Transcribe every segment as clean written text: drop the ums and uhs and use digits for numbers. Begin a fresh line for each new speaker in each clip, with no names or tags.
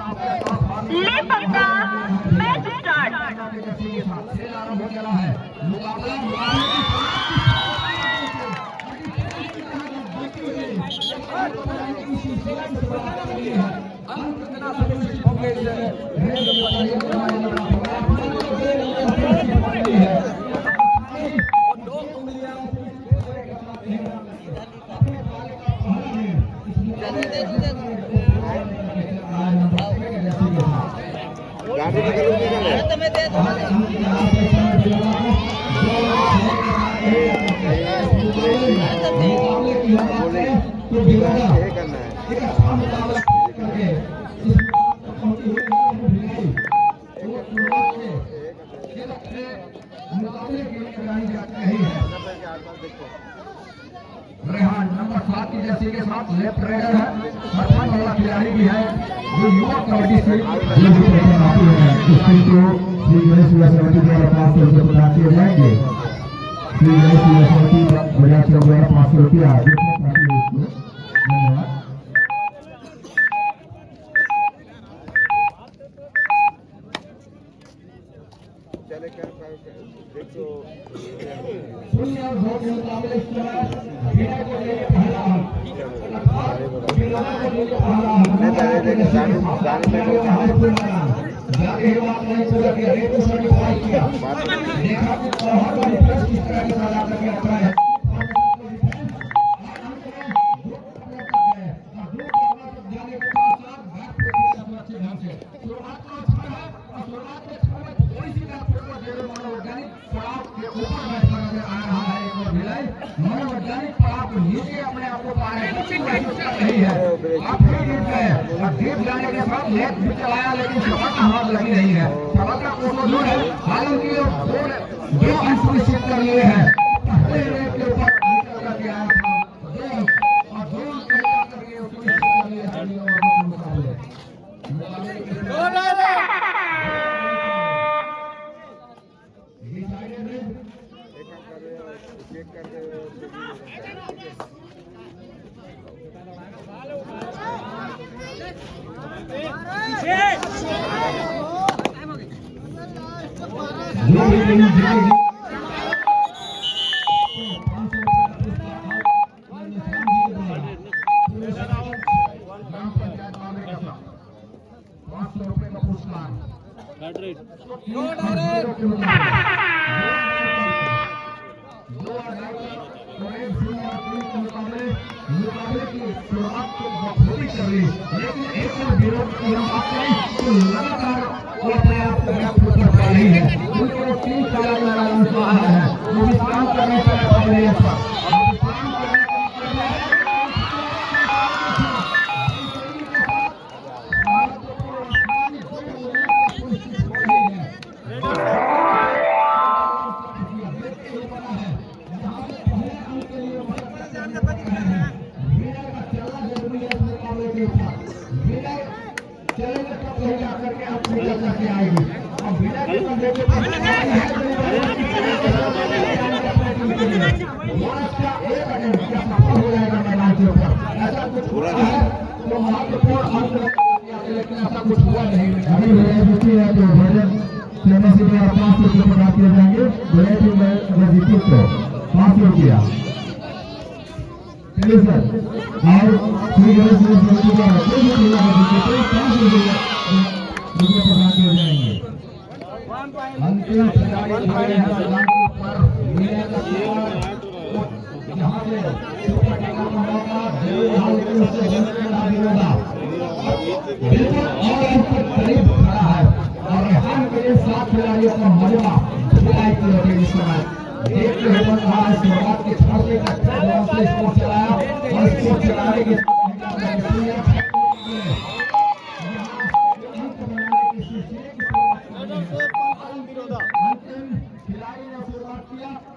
ले पक्का match start.
Rehan number 7 की जर्सी के साथ लेफ्ट रेडर है, मरफन वाला खिलाड़ी भी है जो युवा कबड्डी से जो भी प्रदर्शन आती है उसको श्री गणेश समिति द्वारा 500 रुपये प्रदान किए जाएंगे। श्री गणेश समिति बजाज चौक द्वारा 500 रुपया धन्यवाद। मनोवैज्ञानिक पड़ाव नीचे अपने आप को पाने नहीं है। आप फिर जीत गए, जीत जाने के बाद नेट भी चलाया लेकिन सफलता हाथ लगी नहीं है। सफलता को जो है हालांकि दो अंक सुनिश्चित कर लिए हैं। पहले रेट के ऊपर करके आया था और दो अंक करके सुनिश्चित कर लिए हैं। मुकाबले की शुरुआत तो बखूबी कर ली, लेकिन एक विरोध की हम बात करें तो लगातार वो अपने आप को व्यक्त कर रही है। उनको 3 साल लगातार है वो विश्राम करने पर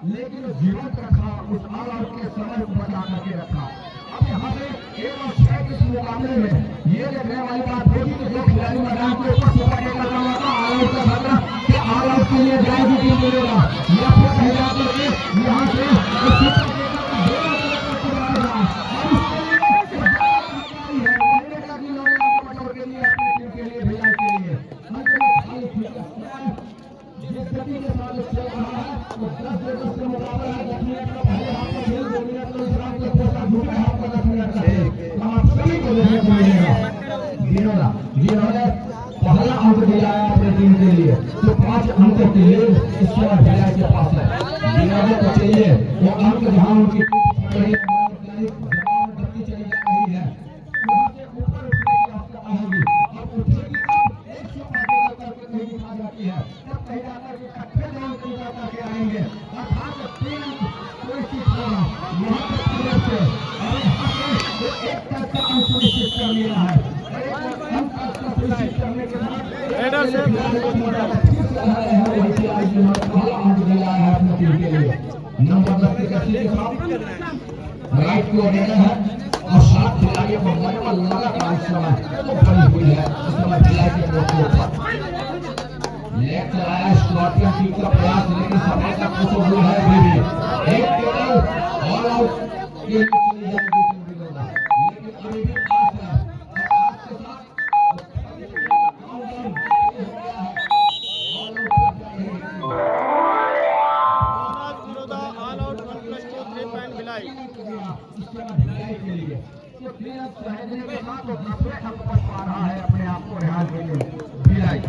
लेकिन जीवन रखा उस आल आउट के समय को बचा करके रखा। अब यहाँ पे 1 और 6 के मुकाबले में ये देखने वाली बात होगी कि जो खिलाड़ी मैदान के ऊपर सुपर टेक लगा हुआ था ऑल आउट का खतरा कि ऑल आउट के लिए जाएगी टीम मिलेगा या फिर कहीं जाकर के यहाँ से सुपर टेक का के लिए भिलाई के लिए अंत में खाली खींचा जिस गति के साथ चल रहा है वो 10 से 10 का मुकाबला है। 10 मिनट का पहले हाथ का खेल, 2 मिनट का विश्राम के पश्चात दूसरे हाथ का 10 मिनट का खेल हम आप सभी को देखने को मिलेगा। जिन्होंने पहला अंक दिया है अपने टीम के लिए तो 5 अंकों की लीड इस समय भिलाई के पास है। जिन्होंने को चाहिए वो अंक जहां उनकी चली जा रही है वहां से ऊपर उठने की आवश्यकता होगी और उठेगी तब 100 आगे करके कहीं दिखा जाती है तब कहीं जाकर के इकट्ठे जो अंक निकाल करके आएंगे अर्थात 3 अंक कोई चीज होगा यहाँ पे 3 अंक से और यहाँ से वो एक तक का अंक सुनिश्चित कर लिया है। अंक का सुनिश्चित करने के बाद नंबर 10 के राइट को देना है और 7 खिलाड़ियों को मरे पर लगातार इस समय वो बनी हुई है। इस समय खिलाड़ी के ऊपर लेफ्ट चलाया स्कॉर्पियन टीम का प्रयास लेकिन सफलता कुछ हुई है अभी भी एक केवल ऑल आउट के लिए चली जाएगी लेकिन अभी भी आस है और आस के साथ अपने आप को रेहान के लिए भिलाई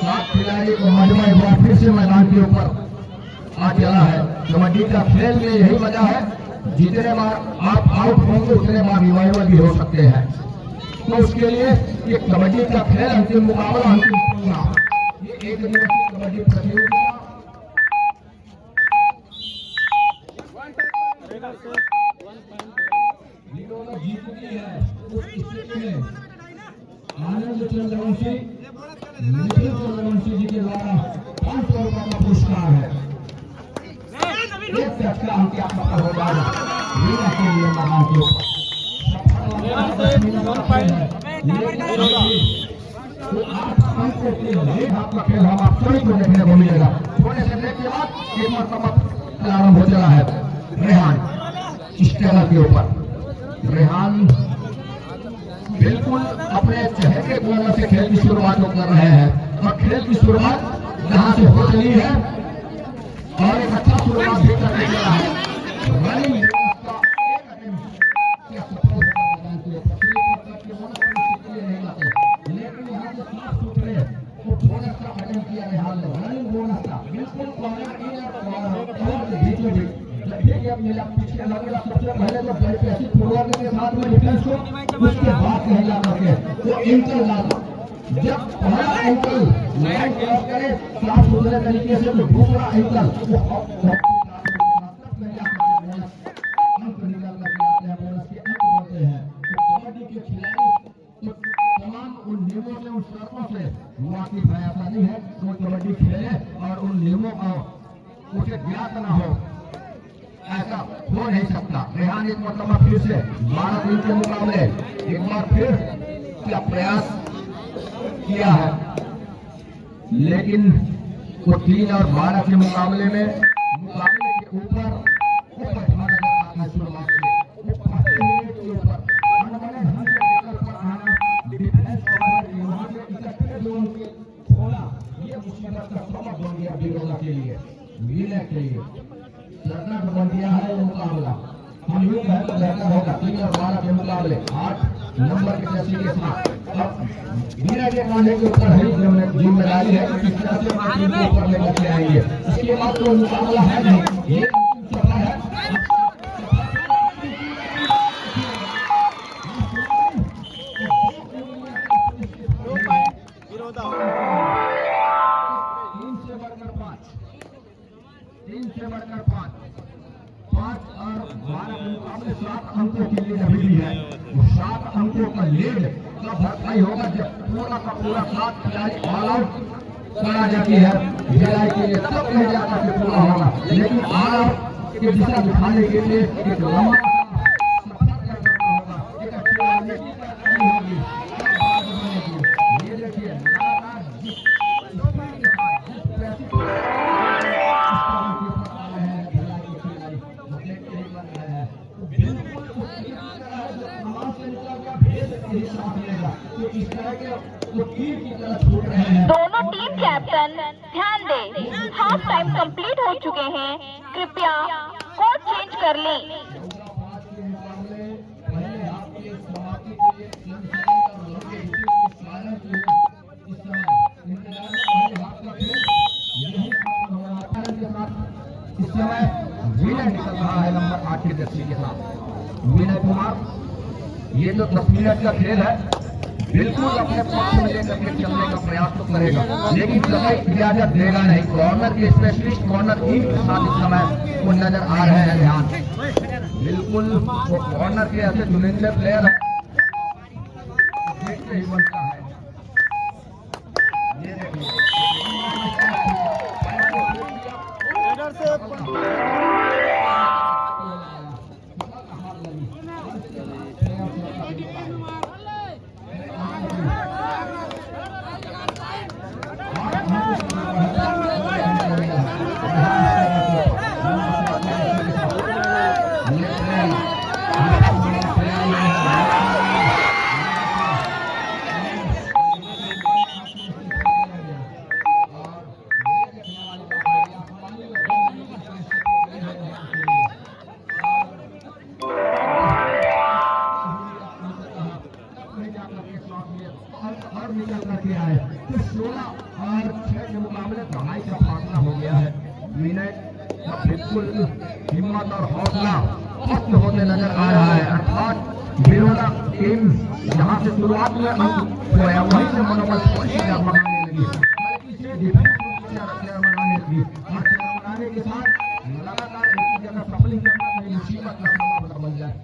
7 खिलाड़ी को मजमा एक बार फिर से मैदान के ऊपर आ चला है। कबड्डी का खेल में यही मजा है जितने बार आप आउट होंगे उतने बार रिवाइवल भी हो सकते हैं। तो उसके लिए ये कबड्डी का खेल अंतिम मुकाबला अंतिम प्रोग्राम ये एक दिवसीय कबड्डी प्रतियोगिता जीतती है। उस स्थिति में आनंद चंद्रवंशी निखिल चंद्रवंशी जी के द्वारा 500 रुपये का पुरस्कार है। एक सेट का अंक आपका हो जाएगा वीरा के लिए मैदान के ऊपर तो 8 अंकों के लिए आपका खेल हम आप सभी को देखने को मिलेगा। थोड़े से ब्रेक के बाद एक मरतबा प्रारंभ हो चला है। रेहान स्टेबल के ऊपर रेहान बिल्कुल अपने चहेते कोने से खेल की शुरुआत कर रहे हैं और खेल की शुरुआत यहाँ से हो रही है और एक अच्छा शुरुआत भी करने लगा है। रनिंग का एक लेकिन यहाँ से साफ सुथरे बोनस का अटेम्प्ट किया रेहान ने रनिंग बोनस का बिल्कुल कॉर्नर इन और बीचों बीच मिला पीछे लगेगा सबसे पहले तो पैसे फॉरवर्ड के साथ में डिफेंस को उसके बाद कहीं जा करके वो एंकल डाला जब पहला एंकल लाइन क्रॉस करे साफ सुथरे तरीके से तो दूसरा एंकल वो अंक निकल करके आते हैं बोनस के अंक होते हैं। तो कबड्डी के खिलाड़ी तमाम उन नियमों से उन शर्तों से वाकिफ है। ऐसा नहीं है कोई कबड्डी खेले और उन नियमों का उसे ज्ञात ना हो ऐसा हो नहीं सकता। रेहान एक मरतबा फिर से 12 दिन के मुकाबले एक बार फिर क्या प्रयास किया है लेकिन वो 3 और 12 के मुकाबले के ऊपर शुरुआत के ऊपर ये मुसीबत का सबक बन गया बिरोला के लिए विनय के लिए लड़ना तो बन दिया है। मुकाबला हम यूं कहें तो बेहतर होगा 3 और 12 के मुकाबले 8 नंबर के जैसे के साथ अब विनय के कांधे के ऊपर है जिम्मेदारी है कि किस तरह से टीम को ऊपर लेकर के आएंगे। इसके बाद तो मुकाबला है नहीं ये सफर है। अंकों की लीड अभी भी है। 7 अंकों का लीड का भरपाई होगा जब पूरा का पूरा 7 खिलाड़ी ऑल आउट करा जाती है भिलाई के लिए तब नहीं जाकर के पूरा होगा। लेकिन ऑल आउट की दिशा दिखाने के लिए एक लंबा सफर करना होगा। एक अच्छी रणनीति करनी होगी। ये देखिए लगातार तो इस तरह के वो तीर की तरह छूट रहे हैं।
दोनों टीम कैप्टन ध्यान दें, हाफ टाइम कंप्लीट हो चुके हैं, कृपया कोच चेंज कर लें।
पहले हाफ की समाप्ति के लिए 3 सेकंड और लंबे विकेट के साइलेंस में इस समय इंतजार में पहले हाफ का खेल यही समापन हो रहा है। के साथ इस समय विनय निकल रहा है नंबर 8 के जर्सी के साथ विनय कुमार। ये जो 10 मिनट का खेल है बिल्कुल अपने पक्ष में लेकर के चलने का प्रयास तो करेगा, लेकिन कभी इजाजत देगा नहीं। कॉर्नर के स्पेशलिस्ट कॉर्नर टीम के साथ इस समय वो नजर आ रहे हैं। ध्यान बिल्कुल वो कॉर्नर के ऐसे चुनिंदे प्लेयर है, देखते ही बनता है। ये देखिए निकल करके आए तो 16 और 6 के मुकाबले दहाई का फासला हो गया है। विनय बिल्कुल हिम्मत और हौसला खत्म होते नजर आ रहा है, अर्थात बिरोला टीम जहां से शुरुआत में खोया वहीं से मनोबल बनाने लगी, बनाने के साथ लगातार एक जगह सफलिंग करना कहीं मुसीबत का सामना बन जाए।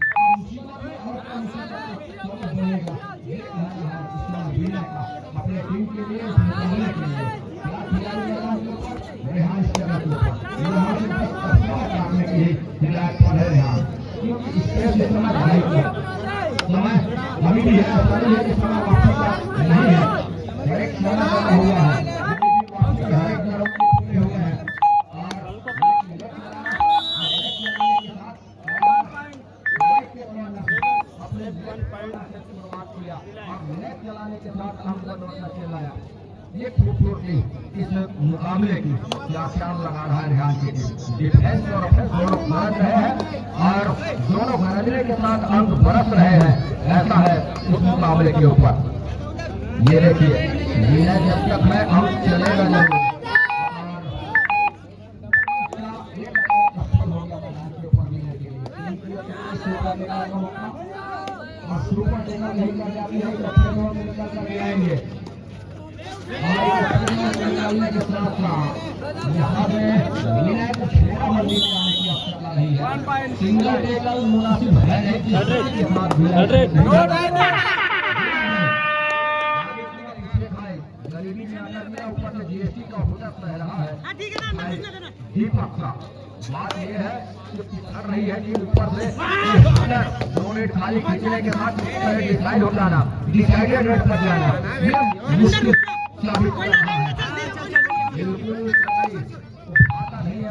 अपने टीम के लिए रिहाइश करने के लिए हिदायत कर रहे हैं, क्योंकि इस समय अभी भी है, समय वापसी का नहीं है, एक समय हुआ है चलाने के साथ चलाया। ये खूबसूरती इस मुकाबले की क्या ख्याल लगा रहा है ध्यान के डिफेंस और ऑफेंस दोनों गरज रहे हैं और दोनों गरजने के साथ अंक बरस रहे हैं, ऐसा है उस मुकाबले के ऊपर। ये देखिए विनय जब तक है अंक चलेगा नहीं। सुपर टेकर नहीं कर जाती है, निकल कर आएंगे के साथ यहाँ पे विनय को छोटा बंदी आने की आवश्यकता नहीं है। सिंगल टेकल मुनासिब है गरीबी में अगर मेरा ऊपर से जीएसटी का हुदत रह रहा है। दीपक का बात यह है कर रही है कि ऊपर से डोनेट खाली खींचने के बाद डिसाइड हो जाना, डिसाइडेड रेट पर जाना मुश्किल साबित हो रहा है। बिल्कुल आता नहीं है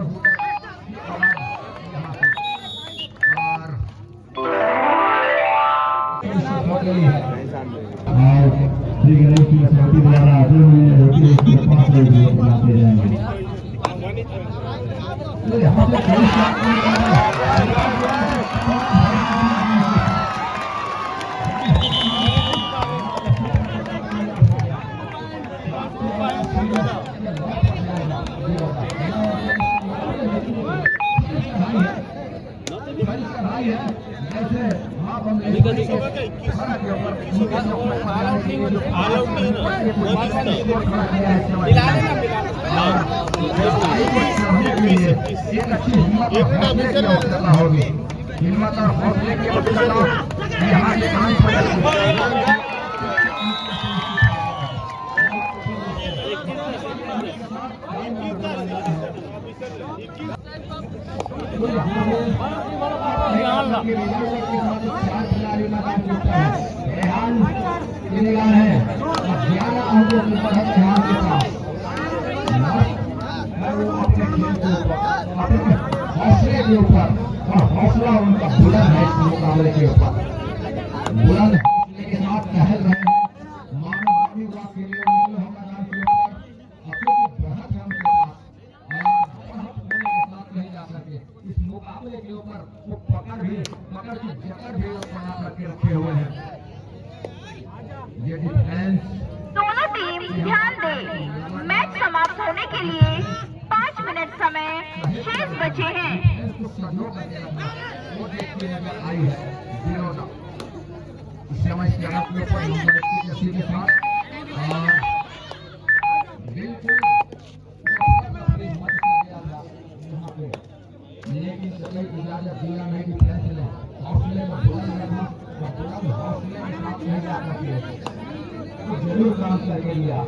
हिम्मत और हौसले की हौसले के ऊपर और हौसला उनका बुलंद है। इस मुकाबले के ऊपर बुलंद हौसले के साथ टहल रहे हैं ये डिफेंस
दोनों टीम ध्यान दे, मैच समाप्त होने के लिए 5 मिनट समय शेष बचे हैं।
इसको सहयोग करके रखना, वो देखते नजर आई है विरोधा। इस समय स्टैंड के ऊपर नंबर 1 की जर्सी के साथ और बिल्कुल लेकिन सभी इजाजत दिया नहीं कि फैसले हौसले में बुलंद रहना और बुलंद हौसले के साथ नहीं जा सकते तो जरूर काम करके लिया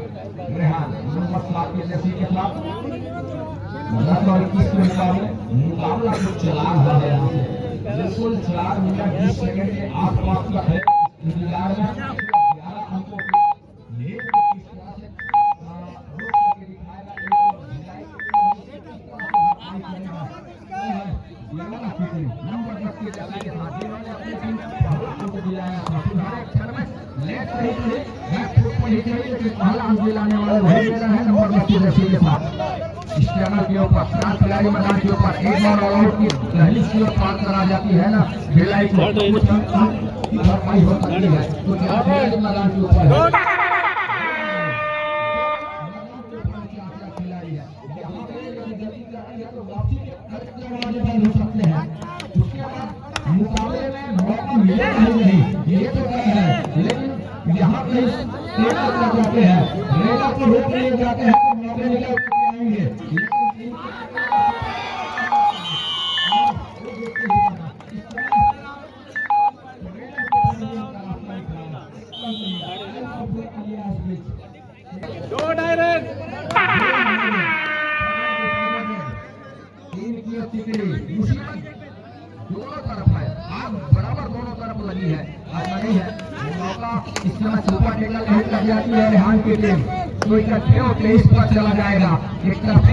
रेहान नंबर 7 के जर्सी के साथ रन और 21 के मुकाबला तो चला रहा है यहाँ से बिल्कुल 4 मिनट 20 सेकंड के आसपास का है इंतजार में 11 अंकों की लीड को किस तरह से रोक करके दिखाएगा नंबर 10 के जर्सी के साथ जिन्होंने अपनी टीम पहला अंक दिलाया था सुधारे क्षण में लेट नहीं चले बैक फुट पर ही चली लेकिन पहला अंक दिलाने वाले वही प्लेयर है नंबर 10 के जर्सी के साथ स्टैंडर के ऊपर 4 खिलाड़ी मैदान के ऊपर एक बार ऑल आउट की पहली की ओर पार करा जाती है ना भिलाई को कुछ भरपाई हो सकती है तो खिलाड़ी मैदान के ऊपर खिलाड़ी है यहाँ पे गलती कर रही है तो वापसी के दरवाजे बंद हो सकते हैं उसके बाद मुकाबले में मौका मिलेगा ही नहीं ये तो तय है लेकिन यहाँ पे तेज कर जाते हैं रेडर को रोक लिए जाते हैं तो मौके निकल आएंगे दोनों तरफ है आग बराबर दोनों तरफ लगी है ऐसा नहीं है मौका इस समय सुपर टेकल हिट लग जाती है रेहान की टीम तो इकट्ठे होकर इस पर चला जाएगा एक तरफ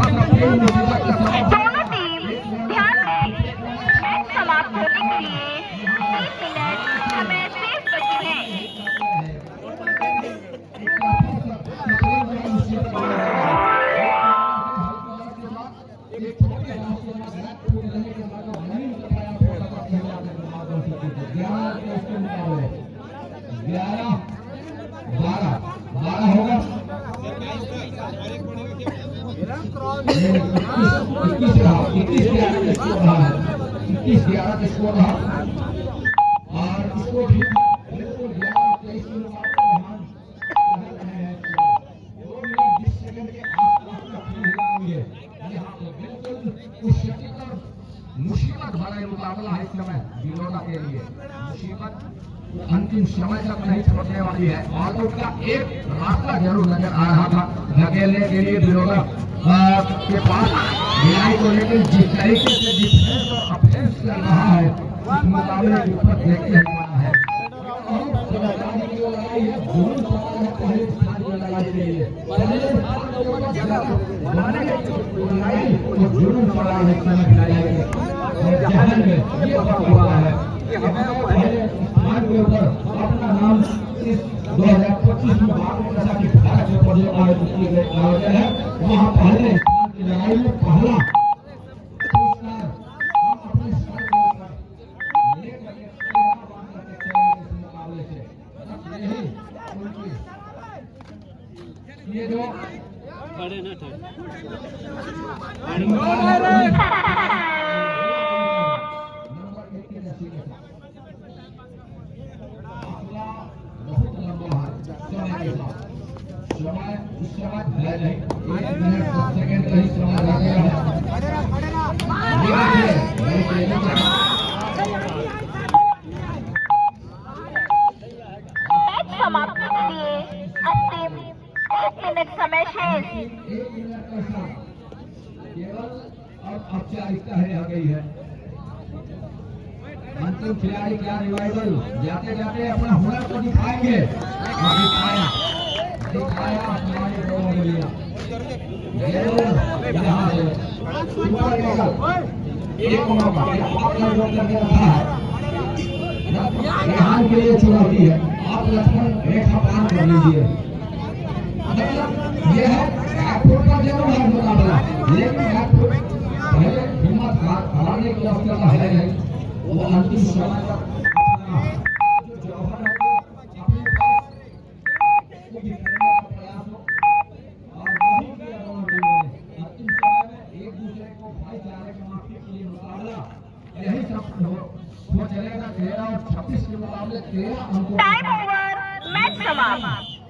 मुसीबत का
दोनों टीम ध्यान दें, मैच समाप्त होने के लिए 3 मिनट समय शेष बचे हैं।
होगा 21-11 का स्कोर रहा और इसको भी बिल्कुल 11-23 के मुकाबले में 20 सेकंड के आसपास का खेल होंगे यहाँ पे बिल्कुल कुछ सटीक और मुसीबत भरा मुकाबला है इस समय विरोधा के लिए मुसीबत अंतिम समय तक नहीं छोड़ने वाली है और उसका एक रास्ता जरूर नजर आ रहा था धकेलने के लिए विरोधा के पास भिलाई को लेकर जिस तरीके से डिफेंस और अफेंस कर रहा है इस मुकाबले के ऊपर देखते हुए बना है पहले स्थान पर लगाने के लिए जुर्म पड़ा है ये हुआ है स्थान के ऊपर अपना नाम इस 2025 में भारत की भारत में पहले आयोजित किए गए आयोजन है वहाँ पहले स्थान की लड़ाई में पहला ये जो खड़े न थे समय उस समय है नहीं 1 मिनट 10 सेकंड का ही समय रह गया है
मैच समाप्ति के लिए अंतिम 1 मिनट समय शेष
1 मिनट का समय केवल अब औपचारिकता है आ गई है अंतिम खिलाड़ी क्या रिवाइवल जाते जाते अपना हुनर को दिखाएंगे दिखाया हमारे गोलियां यहाँ से एक मौका करके रखा है रेहान के लिए चुनौती है आप लक्ष्मण रेखा पार कर लीजिए ये है बैकफुट का जरूर है मुकाबला लेकिन बैकफुट पहले हिम्मत हराने की अवसर है नहीं वो अंतिम समय तक प्रयास हो और बहुत ही अगवा टीम है। अंतिम समय में एक दूसरे को भाईचारे के माफी के लिए मुकाबला यही सब हो चलेगा। 13 और 26 के मुकाबले 13 अंकों
टाइम ओवर, मैच समाप्त।